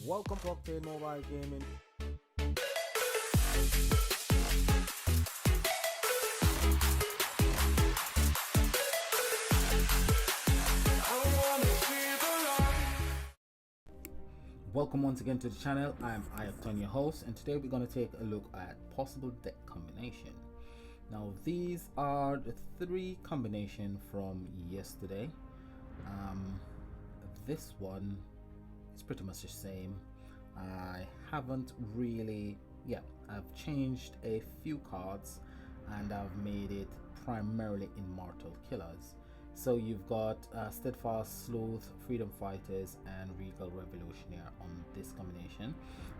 Welcome to Octane Mobile Gaming. Welcome once again to the channel. I am Octane, your host, and today we're going to take a look at possible deck combination. Now these are the three combination from yesterday. This one is pretty much the same. I haven't really, I've changed a few cards and I've made it primarily immortal killers. So you've got Steadfast Sleuth, Freedom Fighters, and Regal Revolutionary on this combination.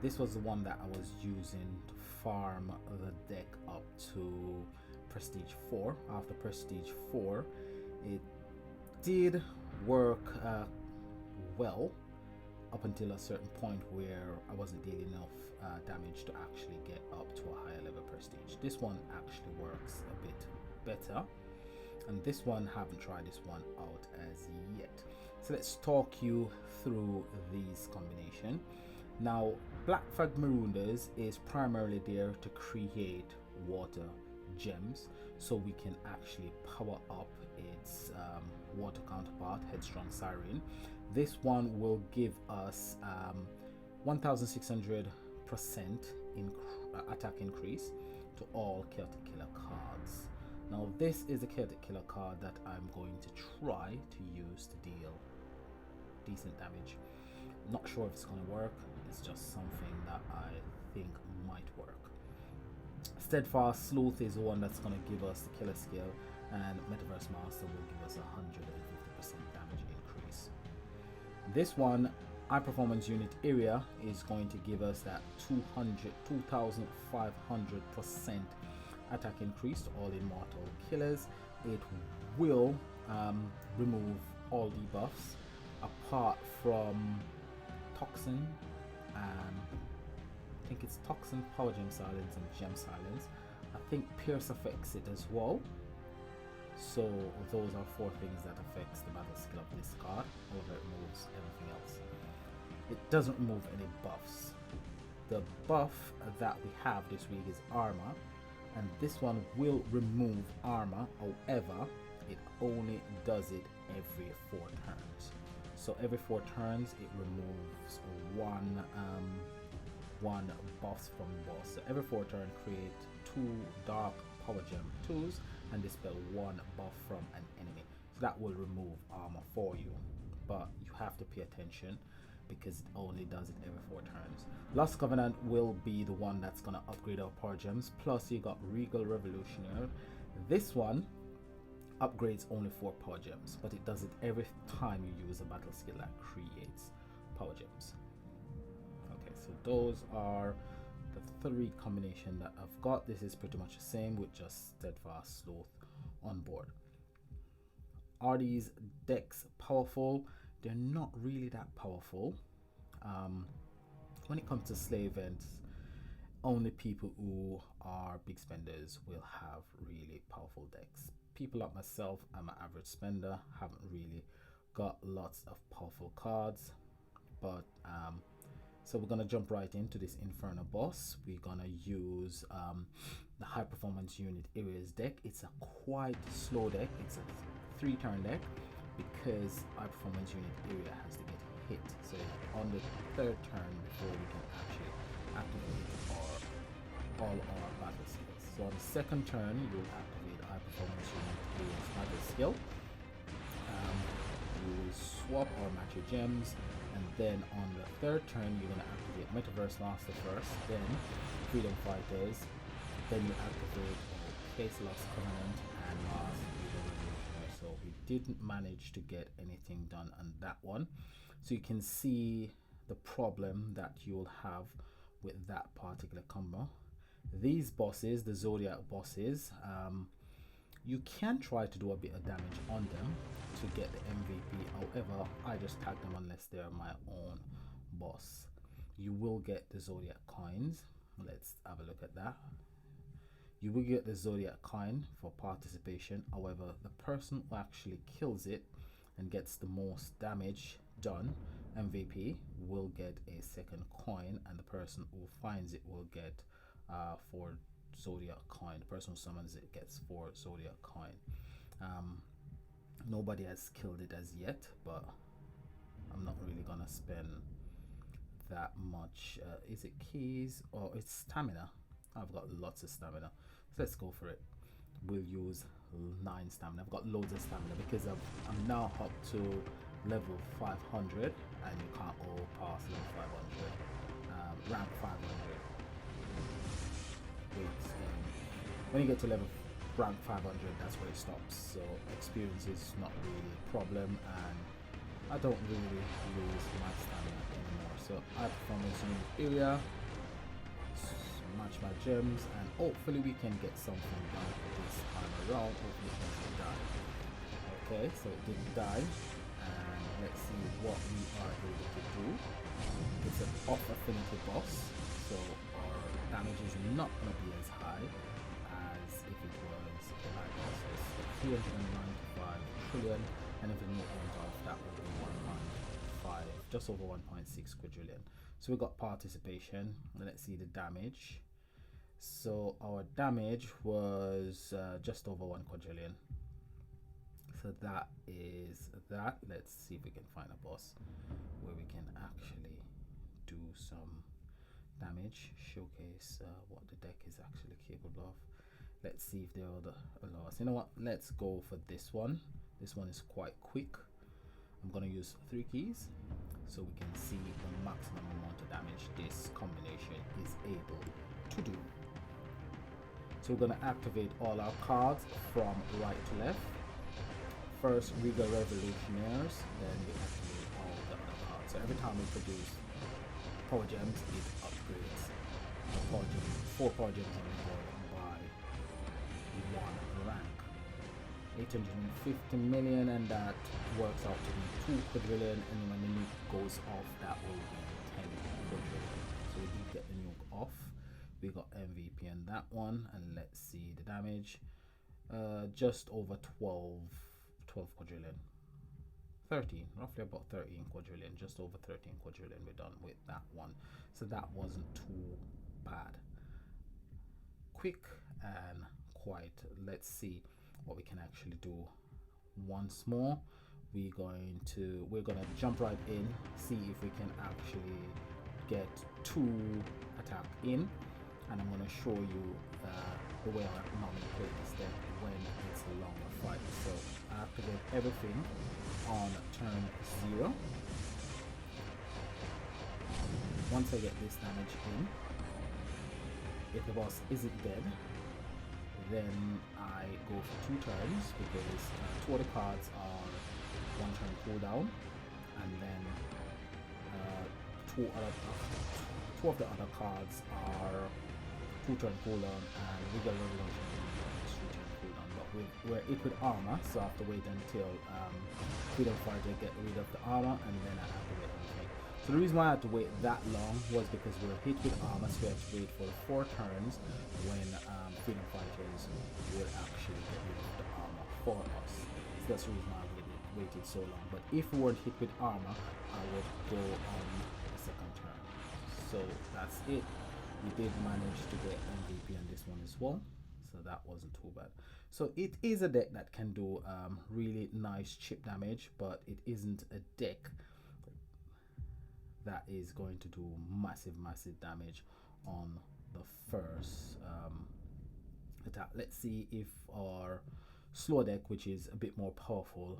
This was the one that I was using to farm the deck up to Prestige 4. After Prestige 4, it did work well up until a certain point where I wasn't dealing enough damage to actually get up to a higher level prestige. This one actually works a bit better, and this one, haven't tried this one out as yet. So let's talk you through these combination. Now Black Flag Marooners is primarily there to create water gems so we can actually power up its water counterpart, Headstrong Siren. This one will give us 1600% attack increase to all Celtic Killer cards. Now this is the Celtic Killer card that I'm going to try to use to deal decent damage. Not sure if it's going to work, it's just something that I think might work. Steadfast Sleuth is the one that's going to give us the killer skill, and Metaverse Master will give us 150% damage increase. This one, High Performance Unit Area, is going to give us that 2500% attack increase to all immortal killers. It will remove all debuffs apart from Toxin, I think it's Toxin, Power Gem Silence, and Gem Silence. I think Pierce affects it as well. So those are four things that affects the battle skill of this card. However, it removes everything else. It doesn't remove any buffs. The buff that we have this week is armor, and this one will remove armor. However, it only does it every 4 turns. So every 4 turns it removes one buff from the boss. So every 4 turn create 2 dark power gem 2s and dispel 1 buff from an enemy. So that will remove armor for you, but you have to pay attention because it only does it every 4 turns. Lost Covenant will be the one that's gonna upgrade our power gems. Plus you got Regal Revolutionary. This one upgrades only 4 power gems, but it does it every time you use a battle skill that creates power gems. Okay, so those are the 3 combination that I've got. This is pretty much the same with just Steadfast Sleuth on board. Are these decks powerful? They're not really that powerful. When it comes to slay events, only people who are big spenders will have really powerful decks. People like myself, I'm an average spender, haven't really got lots of powerful cards, but so we're gonna jump right into this Inferno boss. We're gonna use the High Performance Unit Areas deck. It's a quite slow deck. It's a 3-turn deck because High Performance Unit Area has to get hit. So on the 3rd turn before we can actually activate all our battle skills. So on the 2nd turn, you'll activate High Performance Unit Areas battle skill. You will swap or match your gems, and then on the 3rd turn you're going to activate Metaverse Master first, then Freedom Fighters, then you activate Case Lost Covenant, and last Regal Revolutionary. So we didn't manage to get anything done on that one. So you can see the problem that you'll have with that particular combo. These bosses, the Zodiac bosses, you can try to do a bit of damage on them to get the MVP. However, I just tag them unless they're my own boss. You will get the Zodiac coins. Let's have a look at that. You will get the Zodiac coin for participation. However, the person who actually kills it and gets the most damage done MVP will get a second coin, and the person who finds it will get 4 zodiac coin. The person who summons it gets 4 zodiac coin. Nobody has killed it as yet, but I'm not really gonna spend that much. Is it keys or it's stamina? I've got lots of stamina, so let's go for it. We'll use 9 stamina. I've got loads of stamina because I'm now up to level 500, and you can't go past level 500. Rank 500. When you get to rank 500, that's where it stops. So experience is not really a problem, and I don't really lose my stamina anymore. So I performance in the area, match my gems, and hopefully we can get something done this time around. Hopefully it doesn't die. Okay, so it didn't die, and let's see what we are able to do. It's an off affinity boss, so our damage is not going to be as high as if it was a light boss. So it's 395 trillion, and if the note went off, that would be 1.5, just over 1.6 quadrillion. So we got participation. Let's see the damage. So our damage was just over 1 quadrillion. So that is that. Let's see if we can find a boss where we can actually do some damage, showcase what the deck is actually capable of. Let's see if there are other allows. You know what, let's go for this one. This one is quite quick. I'm going to use 3 keys so we can see the maximum amount of damage this combination is able to do. So we're going to activate all our cards from right to left. First, Regal Revolutionaires, then we activate all the other cards. So every time we produce power gems, it upgrades the power gems, 4 power gems on the board by 1 rank. 850 million, and that works out to be 2 quadrillion, and when the nuke goes off, that will be 10 quadrillion. So we did get the nuke off. We got MVP on that one, and let's see the damage. Just over 12 quadrillion. 13, roughly about 13 quadrillion, just over 13 quadrillion we're done with that one. So that wasn't too bad. Quick and quite. Let's see what we can actually do once more. We're gonna jump right in, see if we can actually get 2 attack in, and I'm gonna show you the way I normally play this deck when it's a longer fight. So I activate everything on turn 0. Once I get this damage in, if the boss isn't dead, then I go for 2 turns, because 2 of the cards are 1 turn cooldown, and then 2 of the other cards are 2 turn cooldown, and Regal Revolution is 3 turn cooldown. But we're hit with armor, so I have to wait until Freedom Fighter get rid of the armor, and then I activate everything. So the reason why I had to wait that long was because we're hit with armor, so we had to wait for 4 turns when Freedom Fighters would actually get rid of the armor for us. So that's the reason why I waited so long. But if we weren't hit with armor, I would go on the 2nd turn. So that's it. We did manage to get MVP on this one as well, so that wasn't too bad. So it is a deck that can do really nice chip damage, but it isn't a deck that is going to do massive damage on the first attack. Let's see if our slow deck, which is a bit more powerful,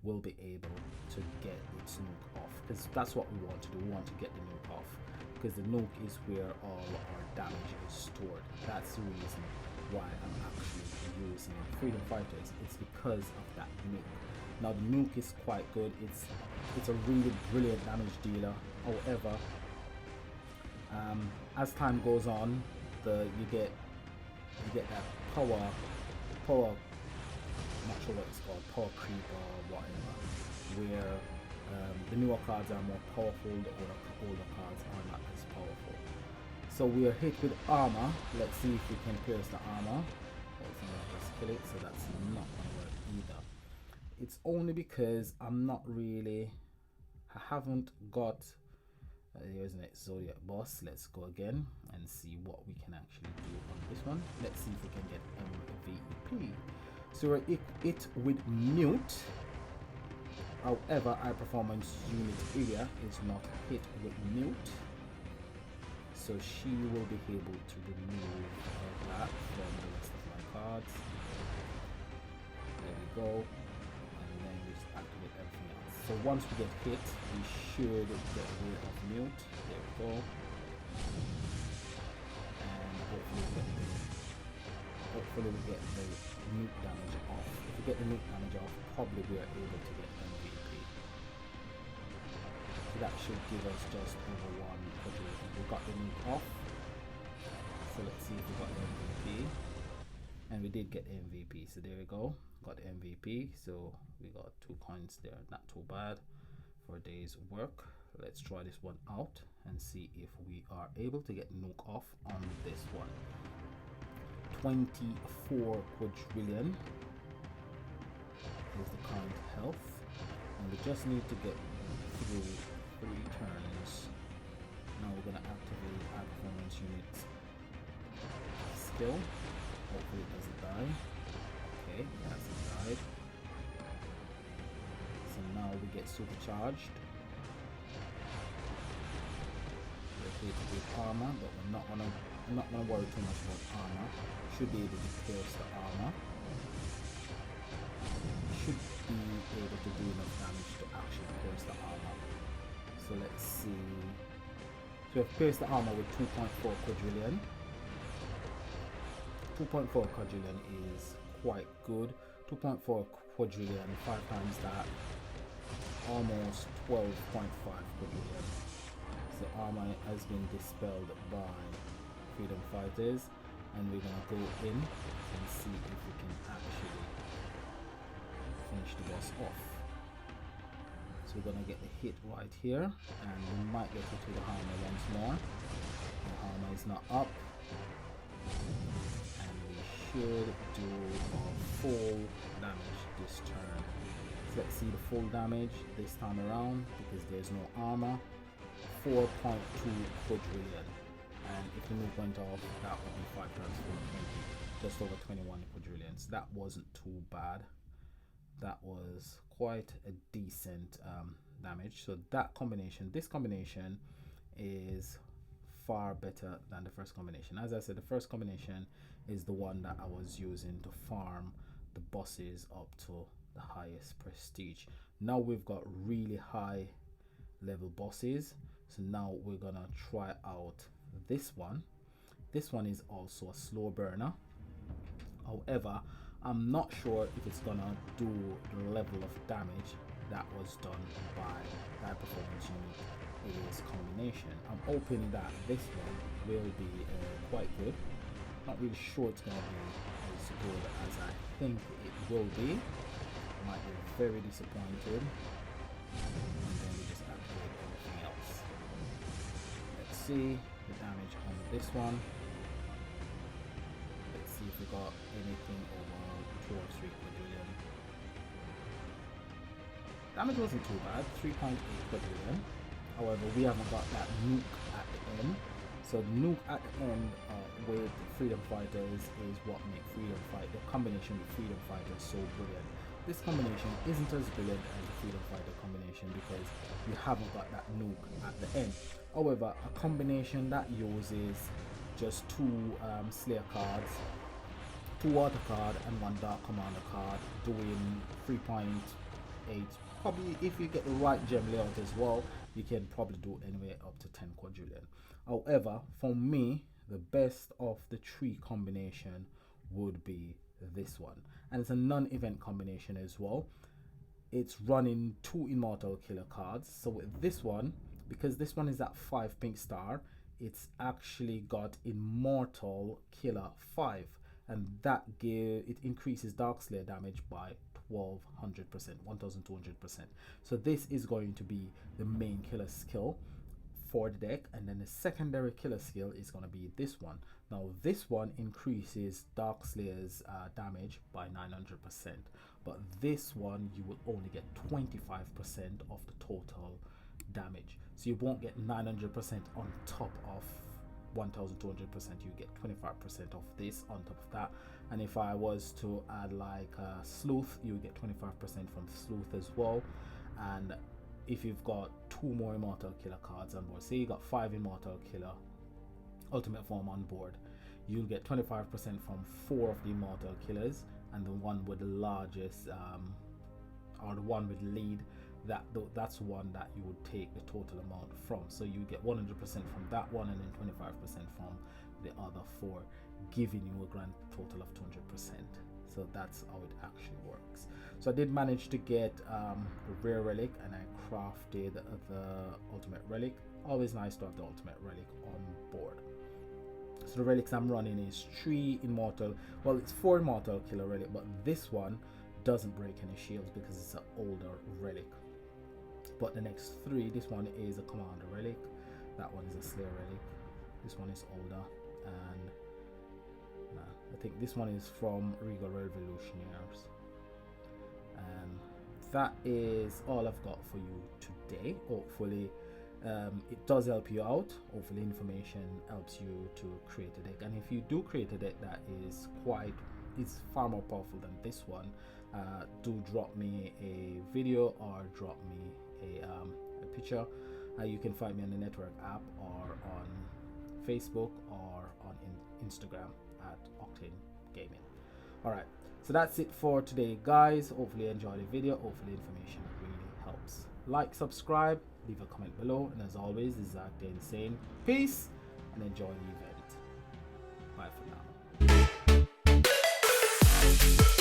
will be able to get its nuke off, because that's what we want to do. We want to get the nuke off, because the nuke is where all our damage is stored. That's the reason why I'm actually using Freedom Fighters. It's because of that nuke. Now the nuke is quite good. It's a really brilliant damage dealer. However, as time goes on, you get that power. I'm not sure what it's called, power creep or whatever, where the newer cards are more powerful, the older cards are not as powerful. So we are hit with armor. Let's see if we can pierce the armor. Just kill it, so that's not going to work either. It's only because I'm not really I haven't got here's an Zodiac boss. Let's go again and see what we can actually do on this one. Let's see if we can get MVP. So we're it with mute. However, our performance unit area is not hit with mute, so she will be able to remove that from the rest of my cards. There we go, and then we just activate everything else. So once we get hit, we should get rid of mute. There we go, and hopefully we get the nuke damage off. If we get the nuke damage off, probably we are able to get MVP. So that should give us just over 1 quadrillion. We got the nuke off. So let's see if we got the MVP. And we did get the MVP. So there we go. Got the MVP. So we got 2 coins there. Not too bad for a day's work. Let's try this one out and see if we are able to get nuke off on this one. 24 quadrillion is the current health, and we just need to get through 3 turns. Now we're going to activate our performance unit skill. Hopefully it doesn't die. Okay, it hasn't died. So now we get supercharged. We're hit with armor, but I'm not gonna worry too much about armor. Should be able to pierce the armor. Should be able to do enough damage to actually pierce the armor. So let's see. So we've pierced the armor with 2.4 quadrillion. 2.4 quadrillion is quite good. 2.4 quadrillion, 5 times that, almost 12.5 quadrillion. So armor has been dispelled by freedom fighters, and we're gonna go in and see if we can actually finish the boss off. So we're gonna get the hit right here, and we might get to the armor once more. The armor is not up, and we should do our full damage this turn. So let's see the full damage this time around, because there's no armor. 4.2 quadrillion. And if the nuke went off, that would be 5 times 420, just over 21 quadrillions. That wasn't too bad. That was quite a decent damage. So that combination, this combination is far better than the first combination. As I said, the first combination is the one that I was using to farm the bosses up to the highest prestige. Now we've got really high level bosses, so now we're gonna try out this one. This one is also a slow burner. However, I'm not sure if it's gonna do the level of damage that was done by that performance unit is combination. I'm hoping that this one will be quite good. Not really sure it's gonna be as good as I think it will be. Might be very disappointed. And then we just activate everything else. Let's see the damage on this one. Let's see if we got anything over 2 or 3 quadrillion. Damage wasn't too bad, 3.8 quadrillion. However, we haven't got that nuke at the end. So the nuke at the end with freedom fighters is what makes freedom fight, the combination with freedom fighters, so brilliant. This combination isn't as brilliant as the freedom fighter combination because you haven't got that nuke at the end. However, a combination that uses just 2 Slayer cards, 2 water card and 1 dark commander card, doing 3.8. Probably if you get the right gem layout as well, you can probably do anywhere up to 10 quadrillion. However, for me, the best of the 3 combination would be this one, and it's a non-event combination as well. It's running 2 immortal killer cards. So with this one, because this one is at 5 pink star, it's actually got immortal killer 5, and that it increases dark slayer damage by 1200%, 1200%. So this is going to be the main killer skill for the deck, and then the secondary killer skill is going to be this one. Now this one increases dark slayer's damage by 900%, but this one you will only get 25% of the total damage. So you won't get 900% on top of 1200%. You get 25% of this on top of that. And if I was to add like sleuth, you get 25% from sleuth as well. And if you've got 2 more immortal killer cards on board, say you got 5 immortal killer ultimate form on board, you'll get 25% from 4 of the immortal killers, and the one with the largest or the one with lead, that's one that you would take the total amount from. So you get 100% from that one, and then 25% from the other 4, giving you a grand total of 200%. So that's how it actually works. So I did manage to get a rare relic, and I crafted the ultimate relic. Always nice to have the ultimate relic on board. So the relics I'm running is 3 immortal, well, it's 4 immortal killer relic, but this one doesn't break any shields because it's an older relic. But the next 3, this one is a commander relic, that one is a slayer relic, this one is older, and I think this one is from Regal Revolutionaries. And that is all I've got for you today. Hopefully it does help you out. Hopefully information helps you to create a deck, and if you do create a deck that is far more powerful than this one, do drop me a video or drop me a picture. You can find me on the network app or on Facebook or on Instagram at Octane Gaming. Alright, so that's it for today, guys. Hopefully you enjoyed the video. Hopefully information really helps. Like, subscribe, leave a comment below, and as always, this is Octane saying peace and enjoy the event. Bye for now.